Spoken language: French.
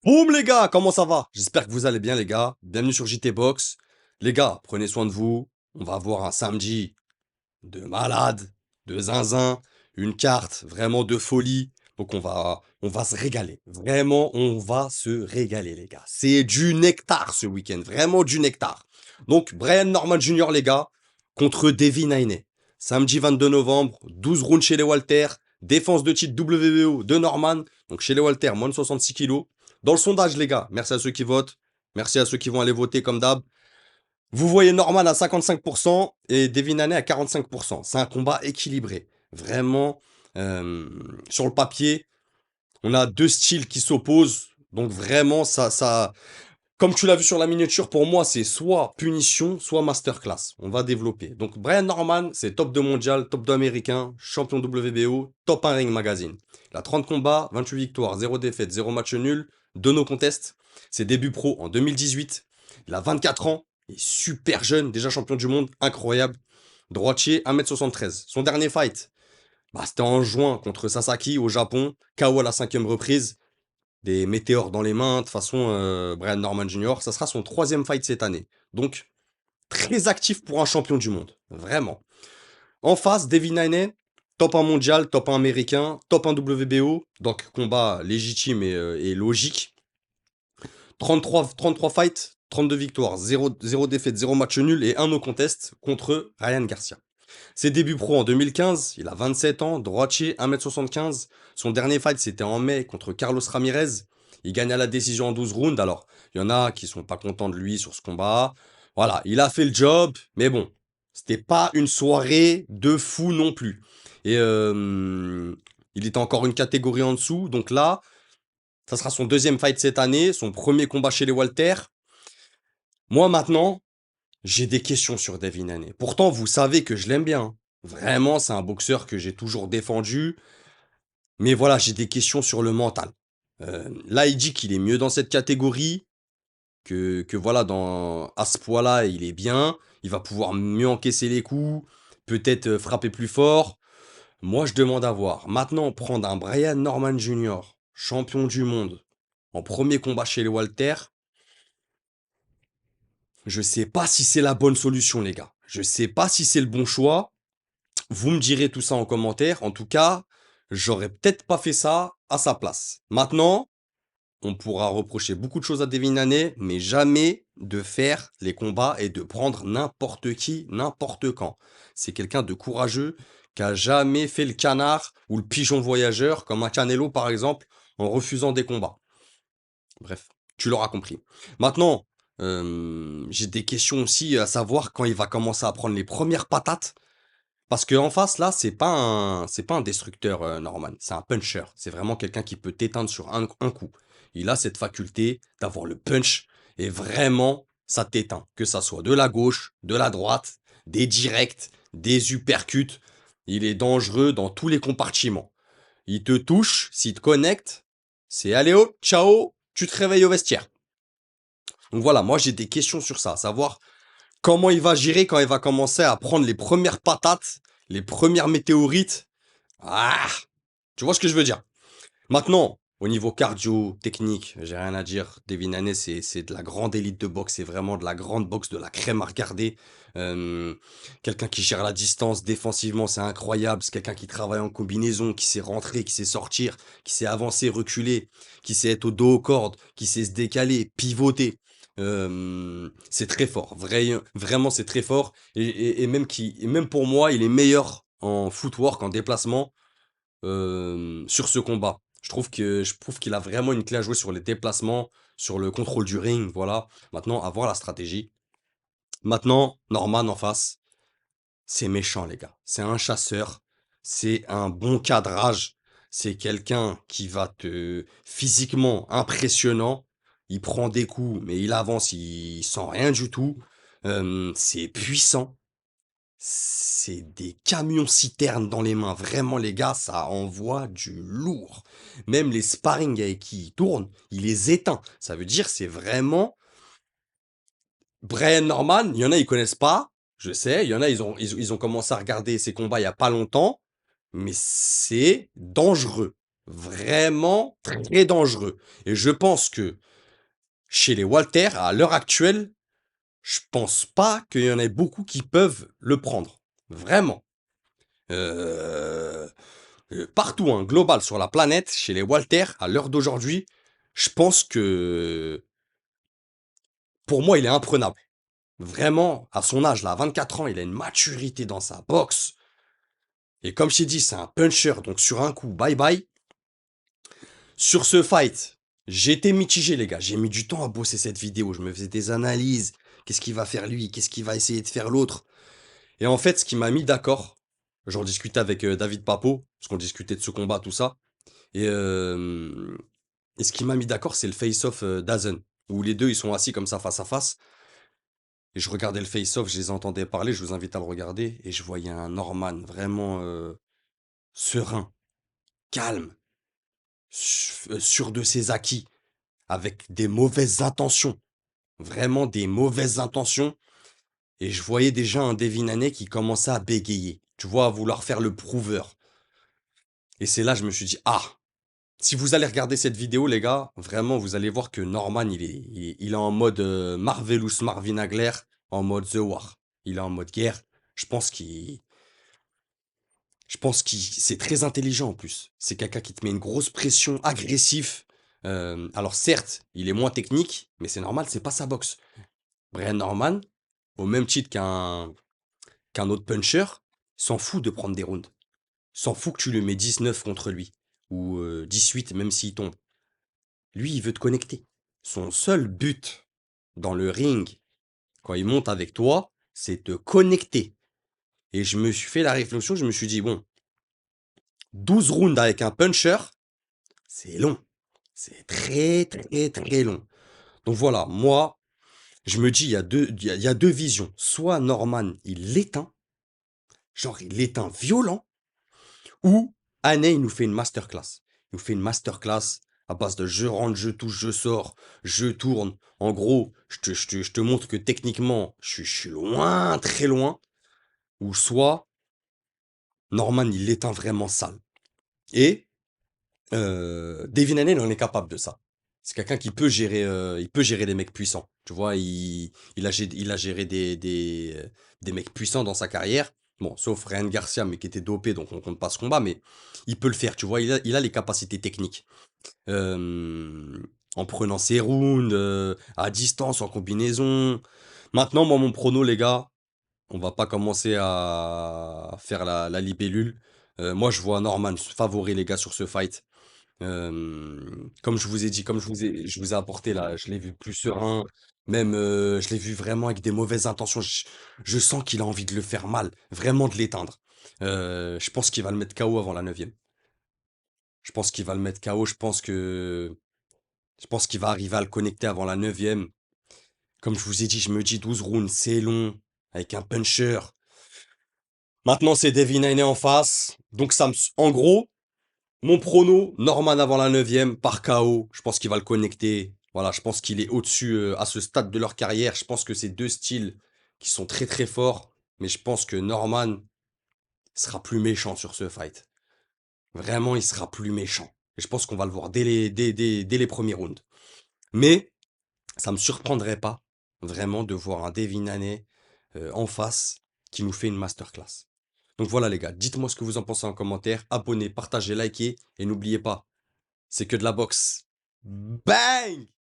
Boum les gars, comment ça va? J'espère que vous allez bien les gars. Bienvenue sur JT Box. Les gars, prenez soin de vous. On va avoir un samedi de malade, de zinzin, une carte vraiment de folie. Donc on va se régaler. Vraiment, on va se régaler les gars. C'est du nectar ce week-end, vraiment du nectar. Donc Brian Norman Jr. les gars contre Devin Haney. Samedi 22 novembre, 12 rounds chez les Walter, défense de titre WBO de Norman. Donc chez les Walter, moins de 66 kilos. Dans le sondage les gars, merci à ceux qui votent, merci à ceux qui vont aller voter comme d'hab. Vous voyez Norman à 55% et Devin Haney à 45%. C'est un combat équilibré. Vraiment, euh, sur le papier, on a deux styles qui s'opposent. Donc vraiment, comme tu l'as vu sur la miniature, pour moi, c'est soit punition, soit masterclass. On va développer. Donc Brian Norman, c'est top 2 mondial, top 2 américain, champion WBO, top 1 Ring Magazine. Il a 30 combats, 28 victoires, 0 défaites, 0 match nul, 2 no contest. Ses débuts pro en 2018. Il a 24 ans, il est super jeune, déjà champion du monde, incroyable. Droitier, 1m73. Son dernier fight, c'était en juin contre Sasaki au Japon, KO à la 5e reprise, des météores dans les mains, de toute façon, Brian Norman Jr., ça sera son 3e fight cette année. Donc, très actif pour un champion du monde, vraiment. En face, Devin Haney, top 1 mondial, top 1 américain, top 1 WBO, donc combat légitime et logique. 33 fights, 32 victoires, 0 défaites, 0 match nul et 1 no contest contre Ryan Garcia. Ses débuts pro en 2015, il a 27 ans, droitier, 1m75. Son dernier fight, c'était en mai contre Carlos Ramirez. Il gagne à la décision en 12 rounds. Alors, il y en a qui sont pas contents de lui sur ce combat. Voilà, il a fait le job, mais bon, c'était pas une soirée de fou non plus. Et il était encore une catégorie en dessous. Donc là, ça sera son 2e fight cette année, son premier combat chez les Walter. Moi maintenant, j'ai des questions sur Devin Haney. Pourtant, vous savez que je l'aime bien, hein. Vraiment, c'est un boxeur que j'ai toujours défendu. Mais voilà, j'ai des questions sur le mental. Là, il dit qu'il est mieux dans cette catégorie, que voilà, à ce poids-là, il est bien. Il va pouvoir mieux encaisser les coups, peut-être frapper plus fort. Moi, je demande à voir. Maintenant, prendre un Brian Norman Jr., champion du monde, en premier combat chez les Walter, je sais pas si c'est la bonne solution, les gars. Je sais pas si c'est le bon choix. Vous me direz tout ça en commentaire. En tout cas, j'aurais peut-être pas fait ça à sa place. Maintenant, on pourra reprocher beaucoup de choses à Devin Haney, mais jamais de faire les combats et de prendre n'importe qui, n'importe quand. C'est quelqu'un de courageux qui a jamais fait le canard ou le pigeon voyageur, comme un Canelo par exemple, en refusant des combats. Bref, tu l'auras compris. Maintenant, j'ai des questions aussi à savoir quand il va commencer à prendre les premières patates. Parce qu'en face, là, c'est pas un destructeur, Norman. C'est un puncher. C'est vraiment quelqu'un qui peut t'éteindre sur un coup. Il a cette faculté d'avoir le punch et vraiment, ça t'éteint. Que ça soit de la gauche, de la droite, des directs, des uppercuts. Il est dangereux dans tous les compartiments. Il te touche, s'il te connecte, c'est allez hop, ciao, tu te réveilles au vestiaire. Donc voilà, moi j'ai des questions sur ça, à savoir comment il va gérer quand il va commencer à prendre les premières patates, les premières météorites. Ah, tu vois ce que je veux dire. Maintenant, au niveau cardio, technique, j'ai rien à dire. Devin Haney, c'est de la grande élite de boxe, c'est vraiment de la grande boxe, de la crème à regarder. Euh, Quelqu'un qui gère la distance défensivement, c'est incroyable. C'est quelqu'un qui travaille en combinaison, qui sait rentrer, qui sait sortir, qui sait avancer, reculer, qui sait être au dos aux cordes, qui sait se décaler, pivoter. C'est très fort. Vraiment, c'est très fort. Et même pour moi, il est meilleur en footwork, en déplacement, sur ce combat. Je trouve qu'il a vraiment une clé à jouer sur les déplacements, sur le contrôle du ring, voilà. Maintenant, à voir la stratégie. Maintenant, Norman en face, c'est méchant, les gars. C'est un chasseur, c'est un bon cadrage, c'est quelqu'un qui va te physiquement impressionnant. Il prend des coups, mais il avance, il sent rien du tout. C'est puissant. C'est des camions-citernes dans les mains. Vraiment, les gars, ça envoie du lourd. Même les sparring avec qui il tourne, il les éteint. Ça veut dire, c'est vraiment Brian Norman. Il y en a, ils connaissent pas. Je sais. Il y en a, ils ont commencé à regarder ses combats il y a pas longtemps. Mais c'est dangereux. vraiment très dangereux. Et je pense que chez les Walter, à l'heure actuelle, je pense pas qu'il y en ait beaucoup qui peuvent le prendre. Vraiment. Euh, Partout, hein, global, sur la planète, chez les Walter, à l'heure d'aujourd'hui, je pense que pour moi, il est imprenable. Vraiment, à son âge, là, à 24 ans, il a une maturité dans sa boxe. Et comme je t'ai dit, c'est un puncher, donc sur un coup, bye bye. Sur ce fight, j'étais mitigé, les gars. J'ai mis du temps à bosser cette vidéo. Je me faisais des analyses. Qu'est-ce qu'il va faire lui? Qu'est-ce qu'il va essayer de faire l'autre? Et en fait, ce qui m'a mis d'accord, j'en discutais avec David Papo, parce qu'on discutait de ce combat, tout ça. Et, euh, et ce qui m'a mis d'accord, c'est le face-off d'Azen, où les deux, ils sont assis comme ça, face à face. Et je regardais le face-off, je les entendais parler, je vous invite à le regarder. Et je voyais un Norman vraiment serein, calme, sûr de ses acquis, avec des mauvaises intentions. Vraiment des mauvaises intentions. Et je voyais déjà un Devin Haney qui commençait à bégayer. Tu vois, à vouloir faire le prouveur. Et c'est là, je me suis dit, ah, si vous allez regarder cette vidéo, les gars, vraiment, vous allez voir que Norman, il est en mode Marvelous Marvin Hagler, en mode The War. Il est en mode guerre. Je pense qu'il, c'est très intelligent en plus. C'est quelqu'un qui te met une grosse pression, agressif. Alors certes, il est moins technique, mais c'est normal, c'est pas sa boxe. Brian Norman, au même titre qu'un autre puncher, s'en fout de prendre des rounds. S'en fout que tu le mets 19 contre lui. Ou 18, même s'il tombe. Lui, il veut te connecter. Son seul but dans le ring, quand il monte avec toi, c'est te connecter. Et je me suis fait la réflexion, je me suis dit, bon, 12 rounds avec un puncher, c'est long. C'est très, très, très long. Donc voilà, moi, je me dis, il y a deux visions. Soit Norman, il l'éteint, genre il l'éteint violent, ou Haney, il nous fait une masterclass. Il nous fait une masterclass à base de je rentre, je touche, je sors, je tourne. En gros, je te montre que techniquement, je suis loin, très loin. Ou soit, Norman, il l'éteint vraiment sale. Et Devin Haney, il en est capable de ça. C'est quelqu'un qui peut gérer, il peut gérer des mecs puissants. Tu vois, il a géré des mecs puissants dans sa carrière. Bon, sauf Ryan Garcia, mais qui était dopé, donc on compte pas ce combat, mais il peut le faire, tu vois, il a les capacités techniques. En prenant ses rounds, à distance, en combinaison. Maintenant, moi, mon prono, les gars, on va pas commencer à faire la libellule. Moi, je vois Norman favori, les gars, sur ce fight. Comme je vous ai dit, comme je vous ai apporté là, je l'ai vu plus serein. Même, je l'ai vu vraiment avec des mauvaises intentions. Je sens qu'il a envie de le faire mal, vraiment de l'éteindre. Je pense qu'il va le mettre KO avant la neuvième. Je pense qu'il va le mettre KO. Je pense qu'il va arriver à le connecter avant la neuvième. Comme je vous ai dit, je me dis 12 rounds, c'est long, avec un puncher. Maintenant, c'est Devin Haney en face. Donc, en gros, mon prono, Norman avant la neuvième par KO. Je pense qu'il va le connecter. Voilà, je pense qu'il est au-dessus à ce stade de leur carrière. Je pense que c'est deux styles qui sont très très forts. Mais je pense que Norman sera plus méchant sur ce fight. Vraiment, il sera plus méchant. Et je pense qu'on va le voir dès les premiers rounds. Mais ça me surprendrait pas vraiment de voir un Devin Haney en face qui nous fait une masterclass. Donc voilà les gars, dites-moi ce que vous en pensez en commentaire, abonnez, partagez, likez et n'oubliez pas, c'est que de la boxe. Bang!